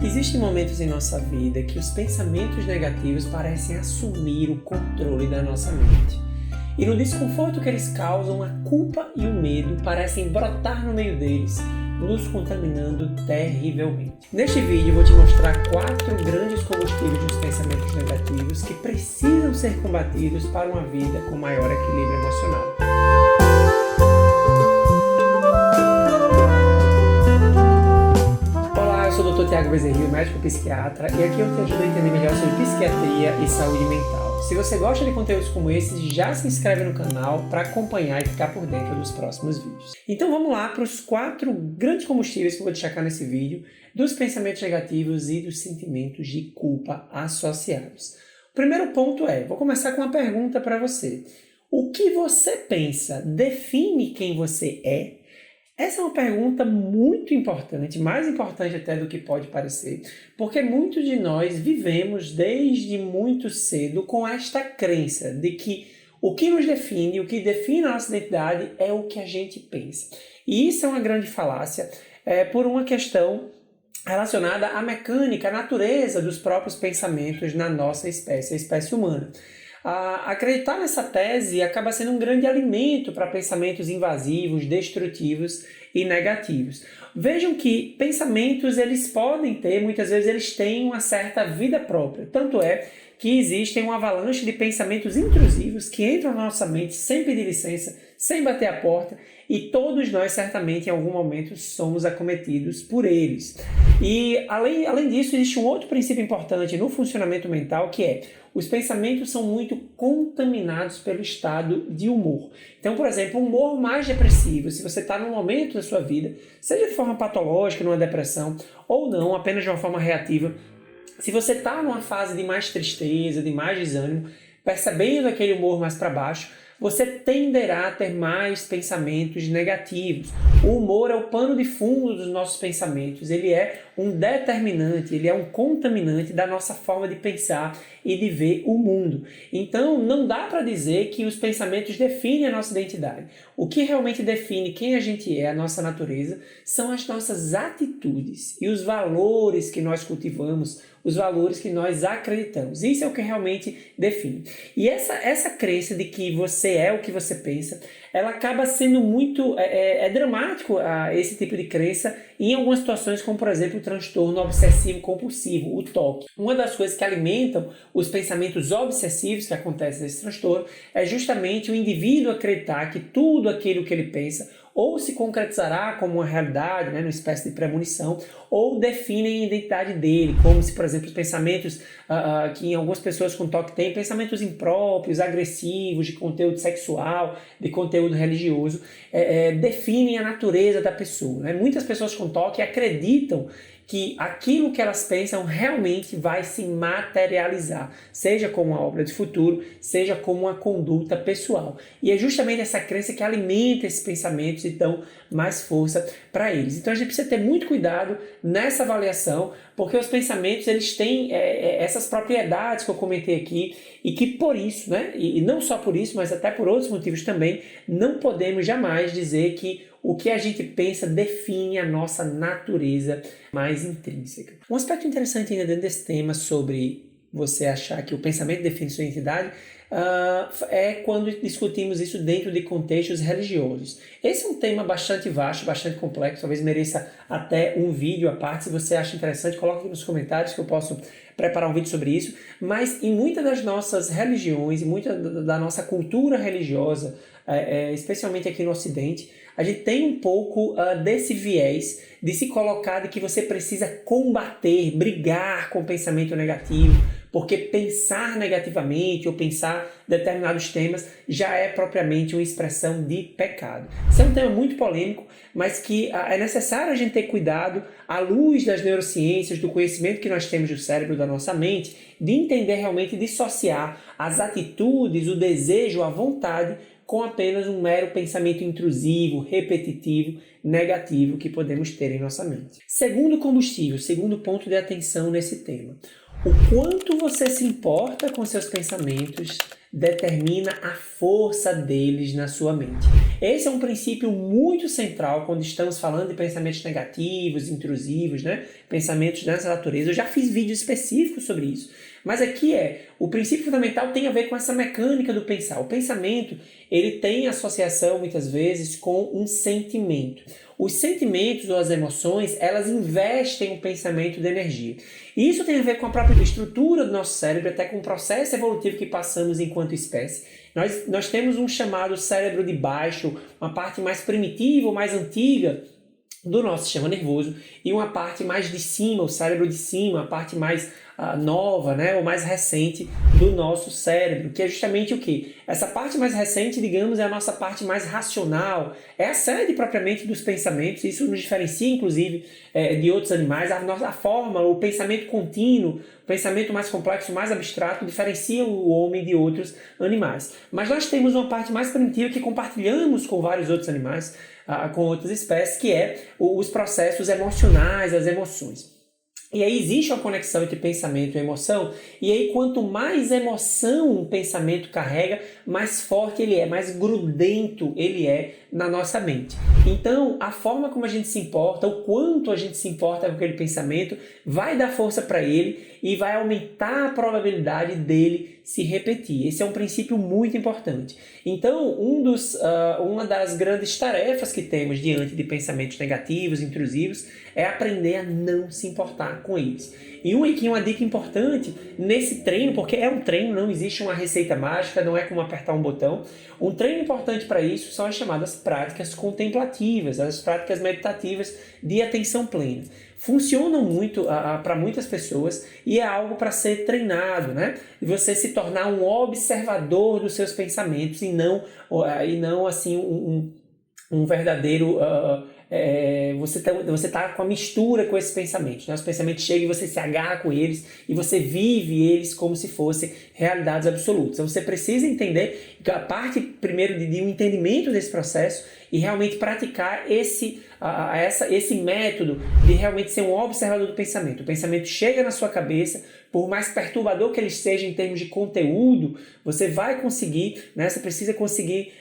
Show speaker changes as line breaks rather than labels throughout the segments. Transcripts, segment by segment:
Existem momentos em nossa vida que os pensamentos negativos parecem assumir o controle da nossa mente. E no desconforto que eles causam, a culpa e o medo parecem brotar no meio deles, nos contaminando terrivelmente. Neste vídeo eu vou te mostrar 4 grandes combustíveis dos pensamentos negativos que precisam ser combatidos para uma vida com maior equilíbrio emocional. Eu sou o Dr. Tiago Bezerril, médico psiquiatra, e aqui eu te ajudo a entender melhor sobre psiquiatria e saúde mental. Se você gosta de conteúdos como esses, já se inscreve no canal para acompanhar e ficar por dentro dos próximos vídeos. Então vamos lá para os 4 grandes combustíveis que eu vou destacar nesse vídeo, dos pensamentos negativos e dos sentimentos de culpa associados. O primeiro ponto vou começar com uma pergunta para você. O que você pensa define quem você é? Essa é uma pergunta muito importante, mais importante até do que pode parecer, porque muitos de nós vivemos desde muito cedo com esta crença de que o que nos define, o que define a nossa identidade é o que a gente pensa. E isso é uma grande falácia por uma questão relacionada à mecânica, à natureza dos próprios pensamentos na nossa espécie, a espécie humana. Acreditar nessa tese acaba sendo um grande alimento para pensamentos invasivos, destrutivos e negativos. Vejam que pensamentos eles podem ter, muitas vezes eles têm uma certa vida própria. Tanto é que existem uma avalanche de pensamentos intrusivos que entram na nossa mente sem pedir licença, sem bater a porta, e todos nós certamente em algum momento somos acometidos por eles. E além disso, existe um outro princípio importante no funcionamento mental, que é os pensamentos são muito contaminados pelo estado de humor. Então, por exemplo, um humor mais depressivo, se você está num momento da sua vida, seja de forma patológica, numa depressão, ou não, apenas de uma forma reativa, se você está numa fase de mais tristeza, de mais desânimo, percebendo aquele humor mais para baixo, você tenderá a ter mais pensamentos negativos. O humor é o pano de fundo dos nossos pensamentos, ele é um determinante, ele é um contaminante da nossa forma de pensar e de ver o mundo. Então, não dá para dizer que os pensamentos definem a nossa identidade. O que realmente define quem a gente é, a nossa natureza, são as nossas atitudes e os valores que nós cultivamos, os valores que nós acreditamos. Isso é o que realmente define. E essa crença de que você é o que você pensa, ela acaba sendo muito dramático esse tipo de crença em algumas situações, como por exemplo o transtorno obsessivo compulsivo, o TOC. Uma das coisas que alimentam os pensamentos obsessivos que acontecem nesse transtorno é justamente o indivíduo acreditar que tudo aquilo que ele pensa ou se concretizará como uma realidade, numa espécie de premonição, ou definem a identidade dele, como se, por exemplo, os pensamentos que em algumas pessoas com TOC têm, pensamentos impróprios, agressivos, de conteúdo sexual, de conteúdo religioso, definem a natureza da pessoa. Muitas pessoas com TOC acreditam que aquilo que elas pensam realmente vai se materializar, seja como uma obra de futuro, seja como uma conduta pessoal. E é justamente essa crença que alimenta esses pensamentos e dão mais força para eles. Então a gente precisa ter muito cuidado nessa avaliação, porque os pensamentos eles têm essas propriedades que eu comentei aqui e que por isso, e não só por isso, mas até por outros motivos também, não podemos jamais dizer que o que a gente pensa define a nossa natureza mais intrínseca. Um aspecto interessante ainda dentro desse tema sobre você achar que o pensamento define sua identidade é quando discutimos isso dentro de contextos religiosos. Esse é um tema bastante vasto, bastante complexo, talvez mereça até um vídeo à parte. Se você acha interessante, coloque aqui nos comentários que eu posso preparar um vídeo sobre isso. Mas em muitas das nossas religiões, em muita da nossa cultura religiosa, especialmente aqui no Ocidente, a gente tem um pouco desse viés de se colocar de que você precisa combater, brigar com o pensamento negativo, porque pensar negativamente ou pensar determinados temas já é propriamente uma expressão de pecado. Isso é um tema muito polêmico, mas que é necessário a gente ter cuidado, à luz das neurociências, do conhecimento que nós temos do cérebro, da nossa mente, de entender realmente, dissociar as atitudes, o desejo, a vontade, com apenas um mero pensamento intrusivo, repetitivo, negativo que podemos ter em nossa mente. Segundo combustível, segundo ponto de atenção nesse tema. O quanto você se importa com seus pensamentos determina a força deles na sua mente. Esse é um princípio muito central quando estamos falando de pensamentos negativos, intrusivos, pensamentos dessa natureza. Eu já fiz vídeos específicos sobre isso. Mas aqui o princípio fundamental tem a ver com essa mecânica do pensar. O pensamento, ele tem associação muitas vezes com um sentimento. Os sentimentos ou as emoções, elas investem o pensamento de energia. E isso tem a ver com a própria estrutura do nosso cérebro, até com o processo evolutivo que passamos enquanto espécie. Nós temos um chamado cérebro de baixo, uma parte mais primitiva ou mais antiga do nosso sistema nervoso, e uma parte mais de cima, o cérebro de cima, a parte mais nova, né, ou mais recente do nosso cérebro, que é justamente o quê? Essa parte mais recente, digamos, é a nossa parte mais racional, é a sede propriamente dos pensamentos. Isso nos diferencia, inclusive, de outros animais. A forma, o pensamento contínuo, o pensamento mais complexo, mais abstrato, diferencia o homem de outros animais. Mas nós temos uma parte mais primitiva que compartilhamos com vários outros animais, com outras espécies, que é os processos emocionais, as emoções. E aí existe uma conexão entre pensamento e emoção, e aí quanto mais emoção um pensamento carrega, mais forte ele é, mais grudento ele é na nossa mente. Então, a forma como a gente se importa, o quanto a gente se importa com aquele pensamento, vai dar força para ele e vai aumentar a probabilidade dele se repetir. Esse é um princípio muito importante. Então, uma das grandes tarefas que temos diante de pensamentos negativos, intrusivos, é aprender a não se importar com eles. E uma dica importante nesse treino, porque é um treino, não existe uma receita mágica, não é como apertar um botão. Um treino importante para isso são as chamadas práticas contemplativas, as práticas meditativas de atenção plena. Funcionam muito para muitas pessoas e é algo para ser treinado, né? E você se tornar um observador dos seus pensamentos e não assim um verdadeiro... você tá com a mistura com esses pensamentos, né? Os pensamentos chegam e você se agarra com eles e você vive eles como se fossem realidades absolutas. Então você precisa entender que a parte primeiro de um entendimento desse processo e realmente praticar esse método de realmente ser um observador do pensamento. O pensamento chega na sua cabeça, por mais perturbador que ele seja em termos de conteúdo, você vai conseguir, né? Você precisa conseguir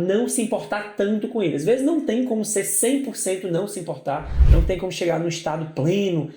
não se importar tanto com ele. Às vezes não tem como ser 100% não se importar, não tem como chegar num estado pleno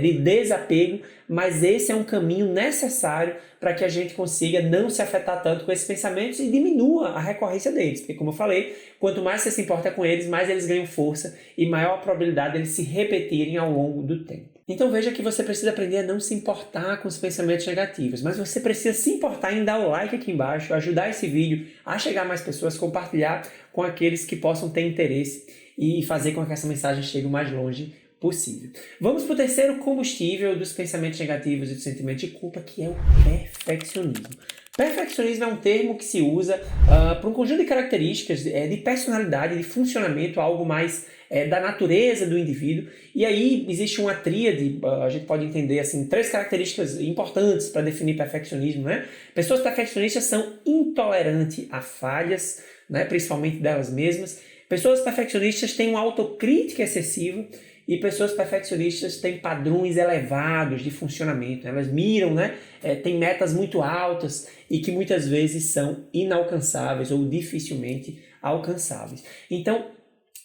de desapego, mas esse é um caminho necessário para que a gente consiga não se afetar tanto com esses pensamentos e diminua a recorrência deles. Porque, como eu falei, quanto mais você se importa com eles, mais eles ganham força e maior a probabilidade deles se repetirem ao longo do tempo. Então veja que você precisa aprender a não se importar com os pensamentos negativos, mas você precisa se importar em dar o like aqui embaixo, ajudar esse vídeo a chegar a mais pessoas, compartilhar com aqueles que possam ter interesse e fazer com que essa mensagem chegue o mais longe possível. Vamos para o terceiro combustível dos pensamentos negativos e do sentimento de culpa, que é o perfeccionismo. Perfeccionismo é um termo que se usa para um conjunto de características de personalidade, de funcionamento, algo mais da natureza do indivíduo. E aí existe uma tríade, a gente pode entender assim, 3 características importantes para definir perfeccionismo, né? Pessoas perfeccionistas são intolerantes a falhas, né? Principalmente delas mesmas. Pessoas perfeccionistas têm uma autocrítica excessiva. E pessoas perfeccionistas têm padrões elevados de funcionamento. Elas miram, né? Têm metas muito altas e que muitas vezes são inalcançáveis ou dificilmente alcançáveis. Então,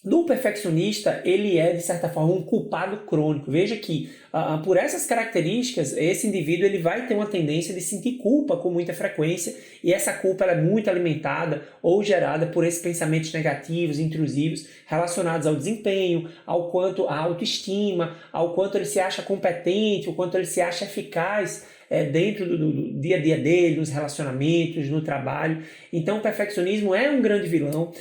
do perfeccionista, ele é, de certa forma, um culpado crônico. Veja que, por essas características, esse indivíduo ele vai ter uma tendência de sentir culpa com muita frequência, e essa culpa ela é muito alimentada ou gerada por esses pensamentos negativos, intrusivos, relacionados ao desempenho, ao quanto a autoestima, ao quanto ele se acha competente, o quanto ele se acha eficaz dentro do dia a dia dele, nos relacionamentos, no trabalho. Então o perfeccionismo é um grande vilão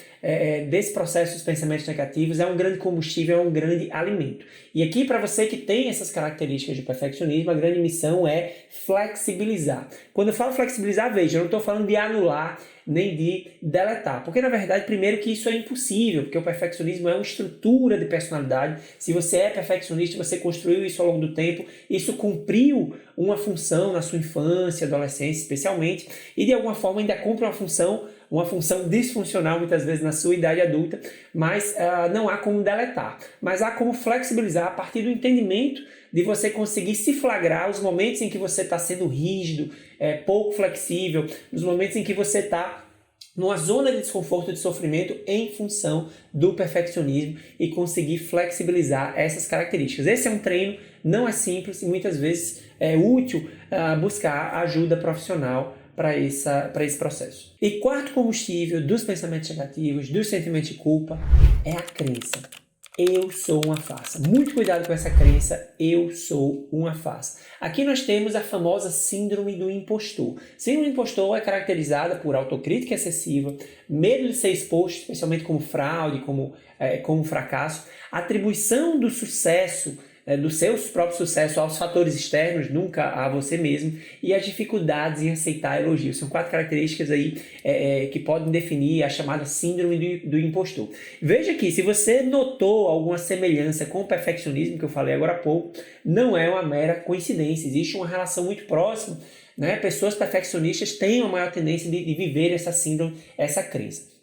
desse processo dos pensamentos negativos, é um grande combustível, é um grande alimento. E aqui, para você que tem essas características de perfeccionismo, a grande missão é flexibilizar. Quando eu falo flexibilizar, veja, eu não estou falando de anular nem de deletar, porque na verdade, primeiro que isso é impossível, porque o perfeccionismo é uma estrutura de personalidade. Se você é perfeccionista, você construiu isso ao longo do tempo, isso cumpriu uma função na sua infância, adolescência especialmente, e de alguma forma ainda cumpre uma função disfuncional muitas vezes na sua idade adulta, mas não há como deletar, mas há como flexibilizar a partir do entendimento de você conseguir se flagrar os momentos em que você está sendo rígido, pouco flexível, nos momentos em que você está numa zona de desconforto e de sofrimento em função do perfeccionismo e conseguir flexibilizar essas características. Esse é um treino, não é simples e muitas vezes é útil buscar ajuda profissional para esse processo. E quarto combustível dos pensamentos negativos, dos sentimentos de culpa, é a crença. Eu sou uma farsa. Muito cuidado com essa crença, eu sou uma farsa. Aqui nós temos a famosa síndrome do impostor. Síndrome do impostor é caracterizada por autocrítica excessiva, medo de ser exposto, especialmente como fraude, como fracasso, atribuição do sucesso, do seu próprio sucesso aos fatores externos, nunca a você mesmo, e as dificuldades em aceitar elogios. São 4 características aí que podem definir a chamada síndrome do impostor. Veja que se você notou alguma semelhança com o perfeccionismo, que eu falei agora há pouco, não é uma mera coincidência, existe uma relação muito próxima, né? Pessoas perfeccionistas têm uma maior tendência de viver essa síndrome, essa crença.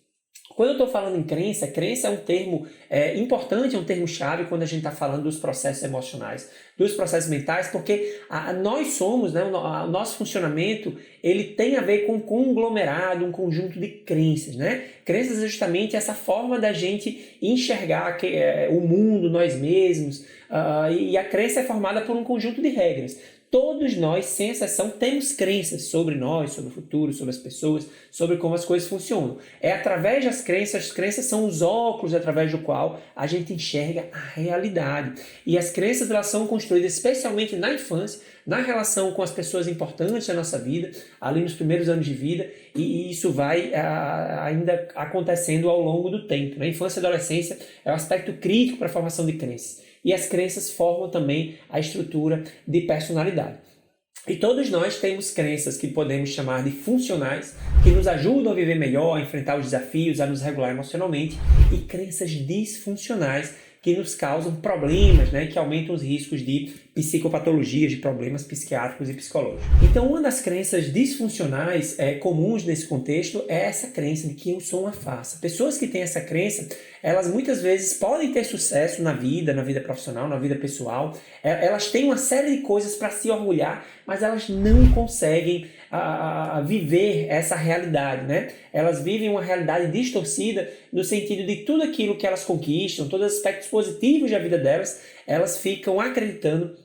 Quando eu estou falando em crença é um termo importante, é um termo-chave quando a gente está falando dos processos emocionais, dos processos mentais, porque nós somos, né, o nosso funcionamento, ele tem a ver com um conglomerado, um conjunto de crenças, né? Crenças é justamente essa forma da gente enxergar o mundo, nós mesmos, e a crença é formada por um conjunto de regras. Todos nós, sem exceção, temos crenças sobre nós, sobre o futuro, sobre as pessoas, sobre como as coisas funcionam. É através das crenças, as crenças são os óculos através do qual a gente enxerga a realidade. E as crenças, elas são construídas especialmente na infância, na relação com as pessoas importantes da nossa vida, ali nos primeiros anos de vida, e isso vai ainda acontecendo ao longo do tempo. Na infância e adolescência é um aspecto crítico para a formação de crenças. E as crenças formam também a estrutura de personalidade. E todos nós temos crenças que podemos chamar de funcionais, que nos ajudam a viver melhor, a enfrentar os desafios, a nos regular emocionalmente, e crenças disfuncionais que nos causam problemas, né, que aumentam os riscos de psicopatologias, de problemas psiquiátricos e psicológicos. Então, uma das crenças disfuncionais comuns nesse contexto é essa crença de que eu sou uma farsa. Pessoas que têm essa crença, elas muitas vezes podem ter sucesso na vida profissional, na vida pessoal, elas têm uma série de coisas para se orgulhar, mas elas não conseguem viver essa realidade, né? Elas vivem uma realidade distorcida no sentido de tudo aquilo que elas conquistam, todos os aspectos positivos da vida delas, elas ficam acreditando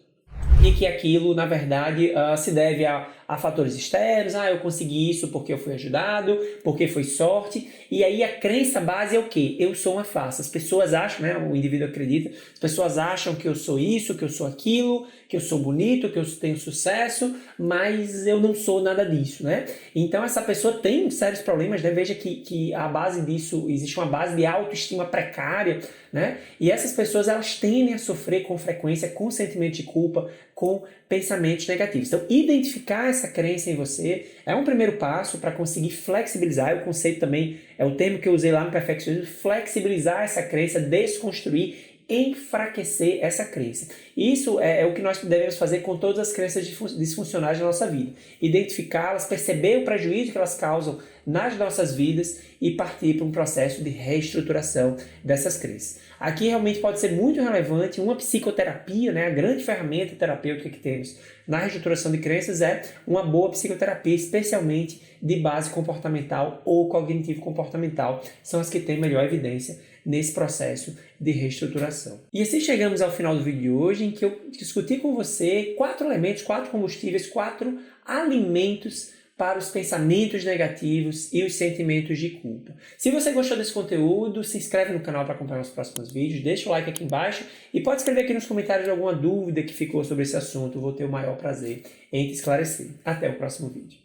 e que aquilo, na verdade, se deve a fatores externos. Eu consegui isso porque eu fui ajudado, porque foi sorte. E aí a crença base é o quê? Eu sou uma farsa. As pessoas acham, né, o indivíduo acredita, as pessoas acham que eu sou isso, que eu sou aquilo, que eu sou bonito, que eu tenho sucesso, mas eu não sou nada disso, né? Então essa pessoa tem sérios problemas, né? Veja que a base disso, existe uma base de autoestima precária, né? E essas pessoas, elas tendem a sofrer com frequência com sentimento de culpa, com pensamentos negativos. Então, identificar essa crença em você é um primeiro passo para conseguir flexibilizar. O conceito também é o termo que eu usei lá no perfeccionismo, flexibilizar essa crença, desconstruir, enfraquecer essa crença. Isso é o que nós devemos fazer com todas as crenças disfuncionais da nossa vida. Identificá-las, perceber o prejuízo que elas causam nas nossas vidas e partir para um processo de reestruturação dessas crenças. Aqui realmente pode ser muito relevante uma psicoterapia, né? A grande ferramenta terapêutica que temos na reestruturação de crenças é uma boa psicoterapia, especialmente de base comportamental ou cognitivo-comportamental. São as que têm melhor evidência nesse processo de reestruturação. E assim chegamos ao final do vídeo de hoje, em que eu discuti com você 4 elementos, 4 combustíveis, 4 alimentos para os pensamentos negativos e os sentimentos de culpa. Se você gostou desse conteúdo, se inscreve no canal para acompanhar os próximos vídeos, deixa o like aqui embaixo e pode escrever aqui nos comentários alguma dúvida que ficou sobre esse assunto. Eu vou ter o maior prazer em te esclarecer. Até o próximo vídeo.